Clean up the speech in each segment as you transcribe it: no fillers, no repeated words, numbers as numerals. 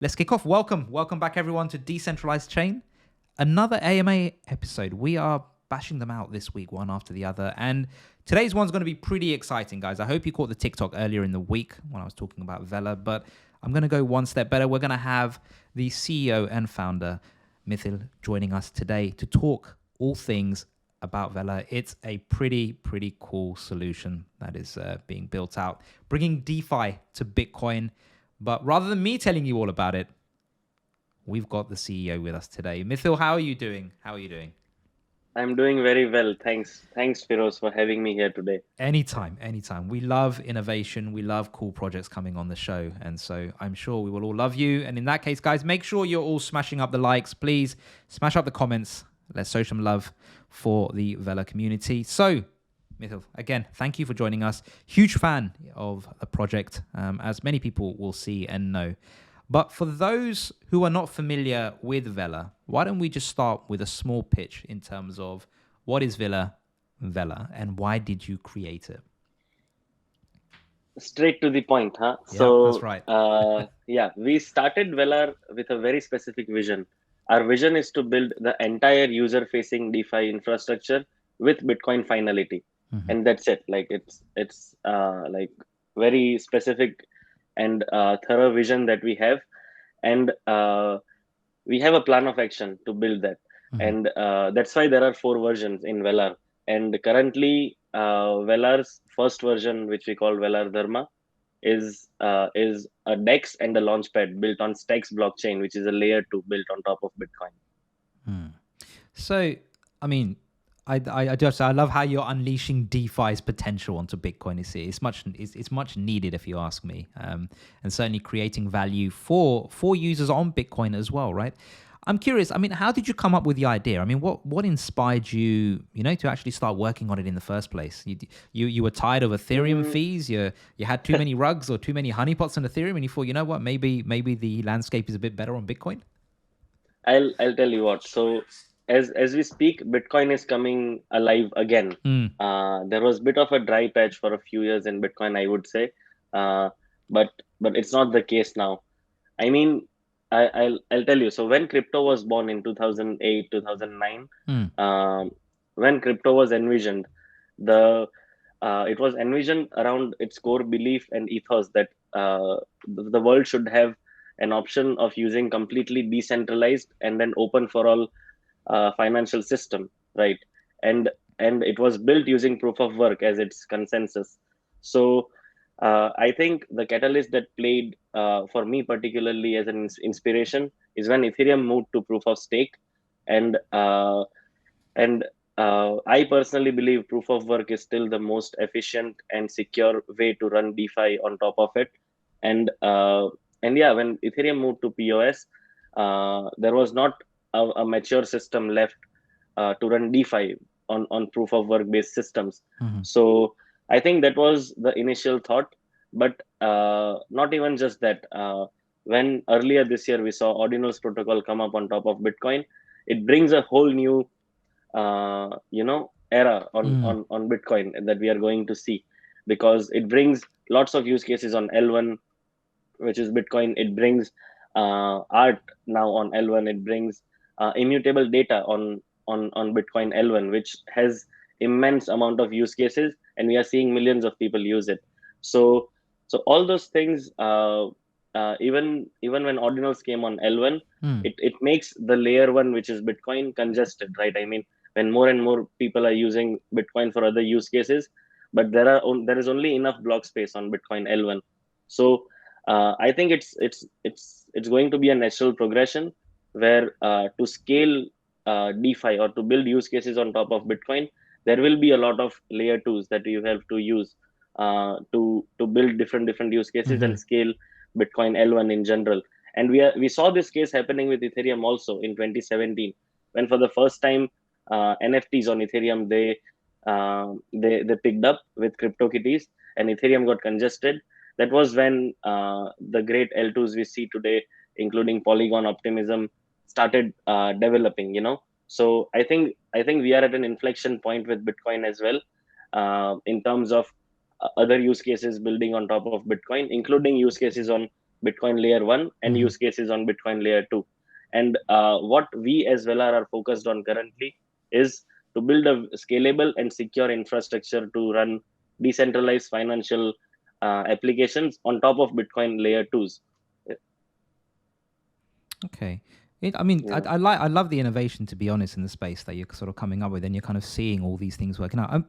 Let's kick off. Welcome back, everyone, to Decentralized Chain. Another AMA episode. We are bashing them out this week, one after the other. And today's one's going to be pretty exciting, guys. I hope you caught the TikTok earlier in the week when I was talking about Vella, but I'm going to go one step better. We're going to have the CEO and founder, Mythil, joining us today to talk all things about Vella. It's a pretty cool solution that is being built out, bringing DeFi to Bitcoin. But rather than me telling you all about it, we've got the CEO with us today. Mythil, how are you doing? I'm doing very well. Thanks, Firoz, for having me here today. Anytime. We love innovation. We love cool projects coming on the show. And so I'm sure we will all love you. And in that case, guys, make sure you're all smashing up the likes. Please smash up the comments. Let's show some love for the Vella community. So, Mythil, again, thank you for joining us. Huge fan of the project, as many people will see and know. But for those who are not familiar with Vella, why don't we just start with a small pitch in terms of what is Vella, and why did you create it? Straight to the point, huh? Yep, that's right. Yeah, we started Velar with a very specific vision. Our vision is to build the entire user-facing DeFi infrastructure with Bitcoin finality, Mm-hmm. and that's it. Like it's like very specific and thorough vision that we have, and we have a plan of action to build that, Mm-hmm. and that's why there are four versions in Velar. And currently, Velar's first version, which we call Velar Dharma, is a DEX and a launchpad built on Stacks blockchain, which is a layer two built on top of Bitcoin. So, I mean, I love how you're unleashing DeFi's potential onto Bitcoin. It's much needed, if you ask me, and certainly creating value for users on Bitcoin as well, right? I'm curious. I mean, how did you come up with the idea? I mean, what inspired you, to actually start working on it in the first place? You were tired of Ethereum Mm, fees. You had too many rugs or too many honeypots on Ethereum, and you thought, you know what, maybe the landscape is a bit better on Bitcoin. I'll tell you what. So as we speak, Bitcoin is coming alive again. Mm, There was a bit of a dry patch for a few years in Bitcoin, I would say, uh, but it's not the case now. I mean, I'll tell you. So when crypto was born in 2008, 2009, mm, um, when crypto was envisioned, the it was envisioned around its core belief and ethos that the world should have an option of using completely decentralized and then open for all financial system, right? And it was built using proof of work as its consensus. So I think the catalyst that played for me particularly as an inspiration is when Ethereum moved to proof of stake, and and I personally believe proof of work is still the most efficient and secure way to run DeFi on top of it. And yeah, when Ethereum moved to POS, there was not a mature system left to run DeFi on proof of work based systems. mm-hmm. So I think that was the initial thought, but not even just that. When earlier this year we saw Ordinals protocol come up on top of Bitcoin, it brings a whole new era Mm, on Bitcoin that we are going to see, because it brings lots of use cases on L1, which is Bitcoin. It brings art now on L1. It brings immutable data on Bitcoin L1, which has immense amount of use cases, and we are seeing millions of people use it. So all those things, even when ordinals came on L1, mm, it makes the layer one, which is Bitcoin, congested, right? I mean, when more and more people are using Bitcoin for other use cases, but there is only enough block space on Bitcoin L1. So I think it's going to be a natural progression where to scale DeFi or to build use cases on top of Bitcoin, there will be a lot of layer twos that you have to use to build different use cases mm-hmm. and scale Bitcoin L1 in general. And we saw this case happening with Ethereum also in 2017, when for the first time NFTs on Ethereum they picked up with CryptoKitties, and Ethereum got congested. That was when the great L2s we see today, including Polygon Optimism, started developing. So I think we are at an inflection point with Bitcoin as well, in terms of other use cases building on top of Bitcoin, including use cases on Bitcoin layer 1 and Mhm. use cases on Bitcoin layer 2. And what we as Velar are focused on currently is to build a scalable and secure infrastructure to run decentralized financial applications on top of Bitcoin layer 2s. Okay. I mean, Yeah. I love the innovation, to be honest, in the space that you're sort of coming up with, and you're kind of seeing all these things working out.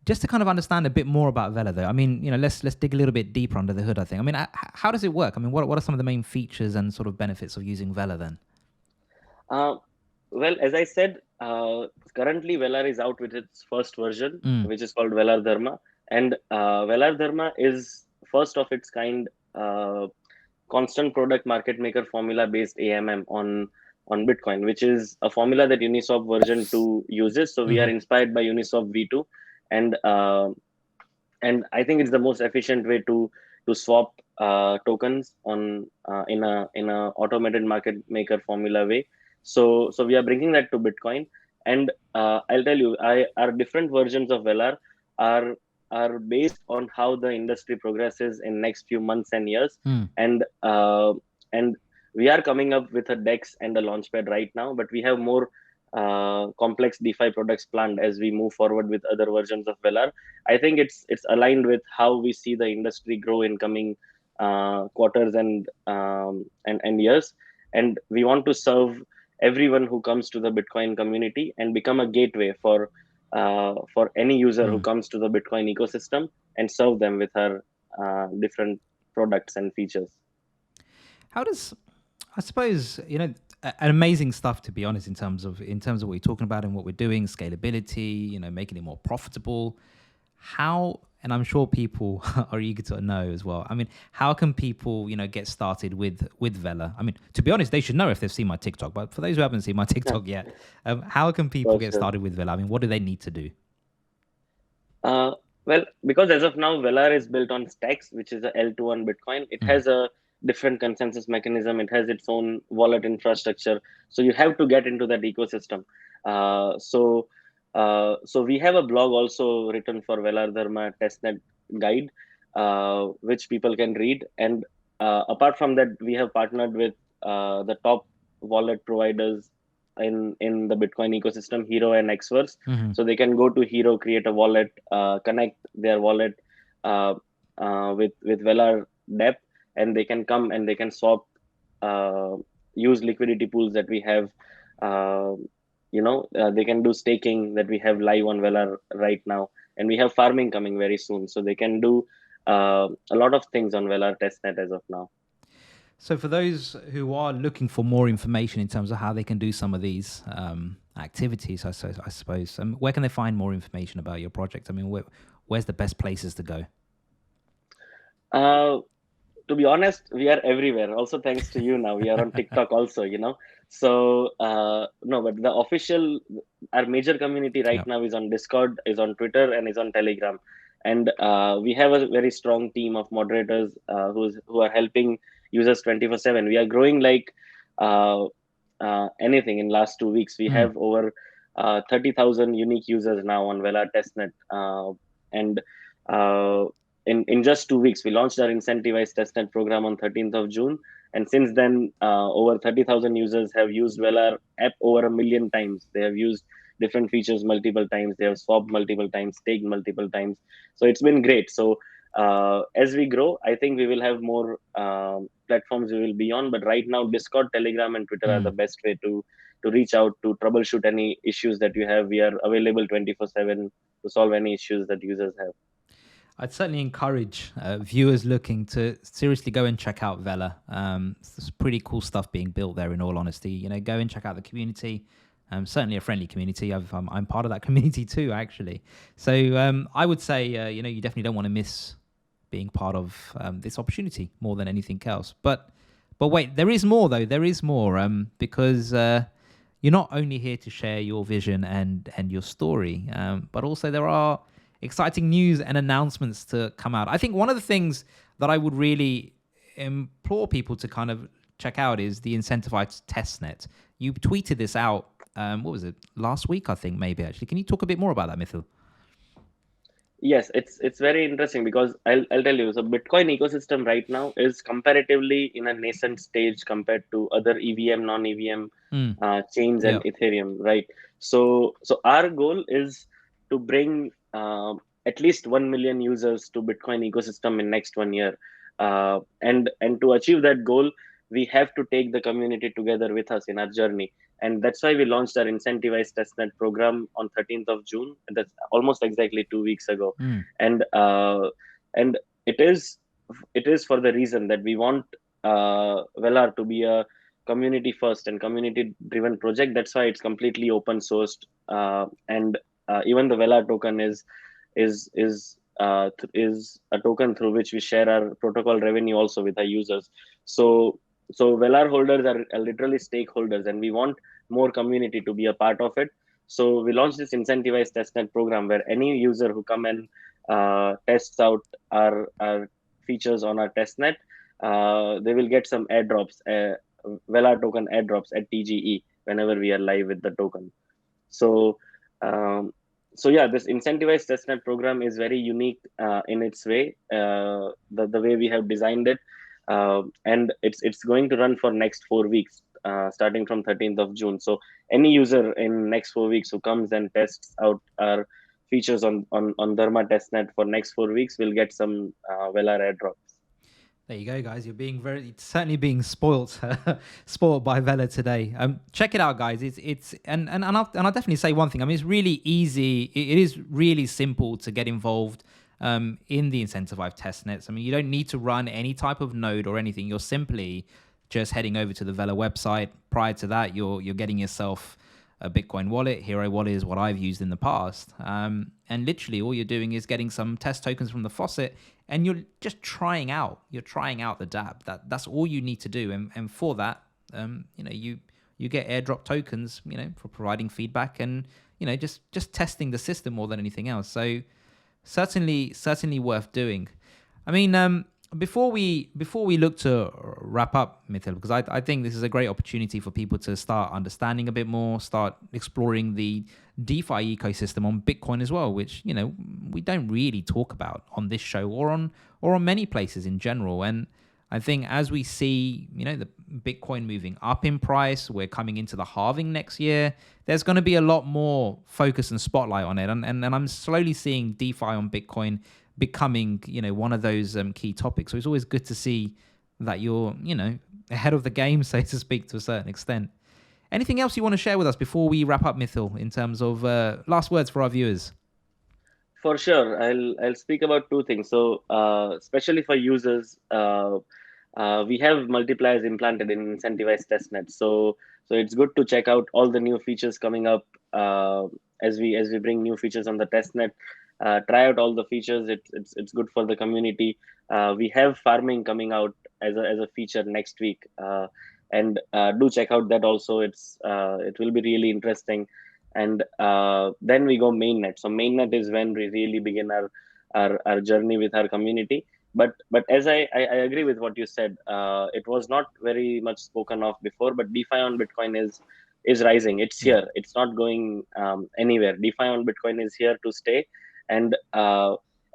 Just to kind of understand a bit more about Vela, though. I mean, let's dig a little bit deeper under the hood. I think. I mean, how does it work? I mean, what are some of the main features and sort of benefits of using Vela then? Uh, well, as I said, currently Velar is out with its first version, Mm. which is called Velar Dharma, and Velar Dharma is first of its kind constant product market maker formula based AMM on Bitcoin, which is a formula that Uniswap version 2 uses. So we are Mm-hmm. inspired by Uniswap v2, and I think it's the most efficient way to swap tokens on in a automated market maker formula way. So we are bringing that to Bitcoin, and I'll tell you, our different versions of Velar are are based on how the industry progresses in next few months and years, Mm. and and we are coming up with a DEX and a launchpad right now, but we have more complex DeFi products planned as we move forward with other versions of Velar. I think it's aligned with how we see the industry grow in coming quarters and years, and we want to serve everyone who comes to the Bitcoin community and become a gateway for any user who Mm. comes to the Bitcoin ecosystem and serve them with our different products and features. How does I suppose an amazing stuff, to be honest, in terms of what you're talking about and what we're doing, scalability, making it more profitable. How, and I'm sure people are eager to know as well. I mean, how can people get started with Vela? I mean, to be honest, they should know if they've seen my TikTok. But for those who haven't seen my TikTok yet, how can people For get sure. started with Vela? I mean, what do they need to do? Uh, well, because as of now, Velar is built on Stacks, which is a L2 on Bitcoin. It Mm. has a different consensus mechanism. It has its own wallet infrastructure. So you have to get into that ecosystem. So we have a blog also written for Velar Dharma Testnet guide, which people can read. And apart from that, we have partnered with the top wallet providers in the Bitcoin ecosystem, Hero and Xverse. Hmm. So they can go to Hero, create a wallet, connect their wallet uh, with Velar dep, and they can come and they can swap, uh, use liquidity pools that we have. Uh, they can do staking that we have live on Velar right now, and we have farming coming very soon. So they can do a lot of things on Velar testnet as of now. So, for those who are looking for more information in terms of how they can do some of these activities, I suppose, where can they find more information about your project? I mean, where's the best places to go? Uh, to be honest, we are everywhere. Also, thanks to you now, we are on TikTok also. So no, but the official, our major community right Yeah. now is on Discord, is on Twitter, and is on Telegram, and we have a very strong team of moderators who are helping users 24/7. We are growing like uh, anything. In last 2 weeks, we Mm. have over 30,000 unique users now on Velar testnet, and uh, in just 2 weeks, we launched our incentivized testnet program on 13th of June. And since then, over 30,000 users have used Velar app over 1 million times. They have used different features multiple times. They have swapped multiple times, staked multiple times. So it's been great. So as we grow, I think we will have more platforms we will be on. But right now, Discord, Telegram, and Twitter are the Mm. best way to reach out to troubleshoot any issues that you have. We are available 24/7 to solve any issues that users have. I'd certainly encourage viewers looking to seriously go and check out Vela. There's pretty cool stuff being built there. In all honesty, go and check out the community. Certainly a friendly community. I'm part of that community too, actually. So I would say, you definitely don't want to miss being part of this opportunity more than anything else. But wait, there is more though. There is more because you're not only here to share your vision and your story, but also there are exciting news and announcements to come out. I think one of the things that I would really implore people to kind of check out is the Incentivized Testnet. You tweeted this out, what was it, last week, I think, maybe, actually. Can you talk a bit more about that, Mythil? Yes, it's very interesting because I'll tell you. So Bitcoin ecosystem right now is comparatively in a nascent stage compared to other EVM, non-EVM Mm. chains and Yeah. Ethereum, right? So our goal is to bring at least 1 million users to Bitcoin ecosystem in next 1 year, and to achieve that goal, we have to take the community together with us in our journey, and that's why we launched our incentivized testnet program on 13th of June. And that's almost exactly 2 weeks ago, Mm. and and it is it is for the reason that we want Velar to be a community first and community driven project. That's why it's completely open sourced, and even the Velar token is a token through which we share our protocol revenue also with our users. So Velar holders are literally stakeholders, and we want more community to be a part of it. So we launched this incentivized testnet program where any user who come and tests out our features on our testnet, they will get some airdrops, Velar token airdrops at TGE whenever we are live with the token. So, um, so yeah, this incentivized testnet program is very unique in its way, the way we have designed it, and it's going to run for next 4 weeks, starting from 13th of June. So any user in next 4 weeks who comes and tests out our features on Dharma testnet for next 4 weeks will get some Velar airdrops. There you go, guys. You're being certainly being spoilt, spoilt by Vela today. Check it out, guys. It's and I'll definitely say one thing. I mean, it's really easy. It is really simple to get involved in the incentivized testnets. I mean, you don't need to run any type of node or anything. You're simply just heading over to the Vela website. Prior to that, you're getting yourself a Bitcoin wallet. Hero wallet is what I've used in the past. And literally all you're doing is getting some test tokens from the faucet, and you're just trying out. You're trying out the dApp. That's all you need to do. And for that, you get airdrop tokens, for providing feedback and just testing the system more than anything else. So certainly worth doing. I mean, before we look to wrap up, Mythil, because I think this is a great opportunity for people to start understanding a bit more, start exploring the DeFi ecosystem on Bitcoin as well, which we don't really talk about on this show or on many places in general. And I think as we see, the Bitcoin moving up in price, we're coming into the halving next year. There's going to be a lot more focus and spotlight on it, and I'm slowly seeing DeFi on Bitcoin becoming, one of those key topics. So it's always good to see that you're, ahead of the game, so to speak, to a certain extent. Anything else you want to share with us before we wrap up, Mythil, in terms of last words for our viewers? For sure, I'll speak about two things. So, especially for users, we have multipliers implanted in incentivized testnet. So it's good to check out all the new features coming up as we bring new features on the testnet. Try out all the features. It's good for the community. We have farming coming out as a feature next week, and do check out that also. It will be really interesting. And then we go mainnet. So mainnet is when we really begin our journey with our community. But as I agree with what you said, it was not very much spoken of before, but DeFi on Bitcoin is rising. It's Yeah. here. It's not going anywhere. DeFi on Bitcoin is here to stay. And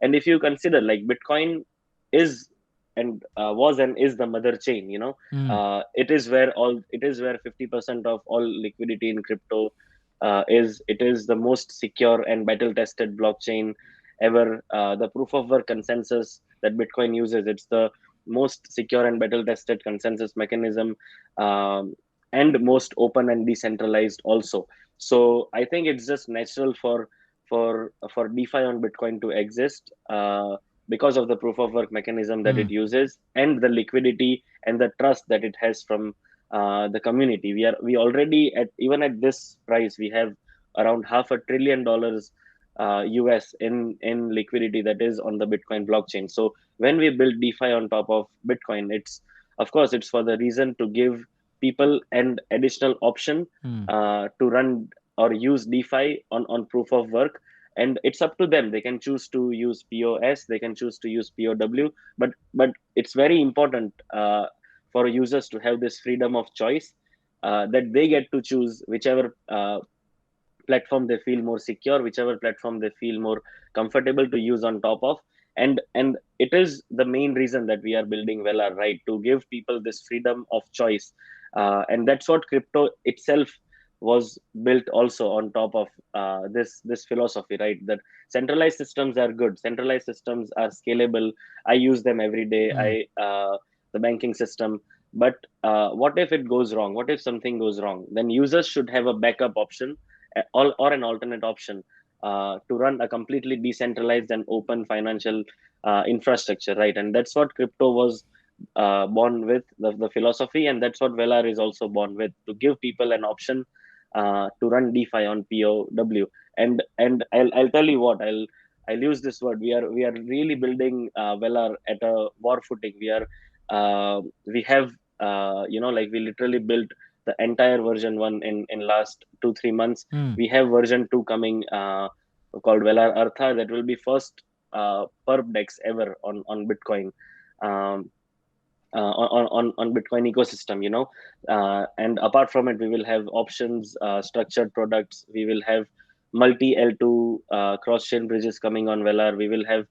if you consider, like, Bitcoin is and was and is the mother chain, Mm. it is where 50% of all liquidity in crypto it is the most secure and battle tested blockchain ever. The proof of work consensus that Bitcoin uses, it's the most secure and battle tested consensus mechanism, and most open and decentralized also. So I think it's just natural for DeFi on Bitcoin to exist, because of the proof of work mechanism that it Mm. uses and the liquidity and the trust that it has from the community. We already, at even at this price, we have around $500 billion US in liquidity that is on the Bitcoin blockchain. So when we build DeFi on top of Bitcoin, it's, of course, it's for the reason to give people an additional option Mm. to run or use DeFi on proof of work. And it's up to them. They can choose to use POS, they can choose to use POW, but it's very important for users to have this freedom of choice, that they get to choose whichever platform they feel more secure, whichever platform they feel more comfortable to use on top of. And it is the main reason that we are building Velar, right, to give people this freedom of choice. And that's what crypto itself was built also on top of, this philosophy, right? That centralized systems are good, centralized systems are scalable. I use them every day. Mm. The banking system. But what if it goes wrong? What if something goes wrong? Then users should have a backup option, or an alternate option, to run a completely decentralized and open financial infrastructure, right? And that's what crypto was born with, the philosophy, and that's what Velar is also born with, to give people an option to run DeFi on POW. And I'll tell you what, I'll use this word. We are really building Velar at a war footing. We have, like, we literally built the entire version 1 in last 2-3 months. Mm. We have version 2 coming, called Velar Artha, that will be first perp dex ever on Bitcoin. Um, on Bitcoin ecosystem, and apart from it, we will have options, structured products. We will have multi L2 cross chain bridges coming on Velar. We will have,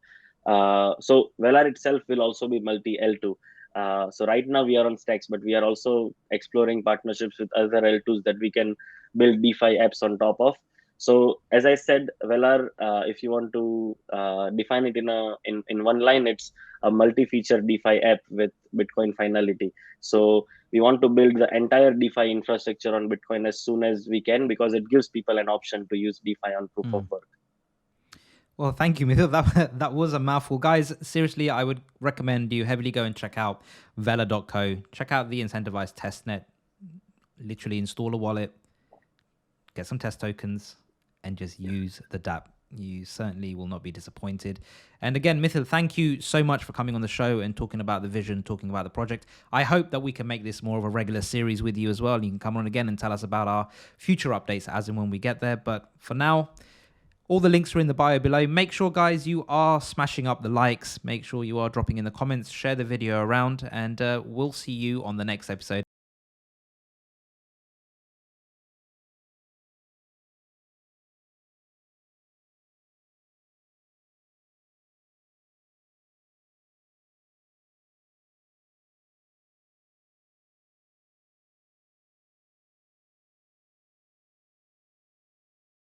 so Velar itself will also be multi L2. So right now we are on stacks, but we are also exploring partnerships with other L2s that we can build DeFi apps on top of. So as I said, Velar, if you want to define it in one line, it's a multi-feature DeFi app with Bitcoin finality. So we want to build the entire DeFi infrastructure on Bitcoin as soon as we can, because it gives people an option to use DeFi on proof of Mm. work. Well, thank you, Mythil. That was a mouthful. Guys, seriously, I would recommend you heavily go and check out Vela.co. Check out the incentivized testnet. Literally install a wallet, get some test tokens, and just use the dApp. You certainly will not be disappointed. And again, Mythil, thank you so much for coming on the show and talking about the vision, talking about the project. I hope that we can make this more of a regular series with you as well. You can come on again and tell us about our future updates as and when we get there. But for now, all the links are in the bio below. Make sure, guys, you are smashing up the likes. Make sure you are dropping in the comments. Share the video around. And we'll see you on the next episode.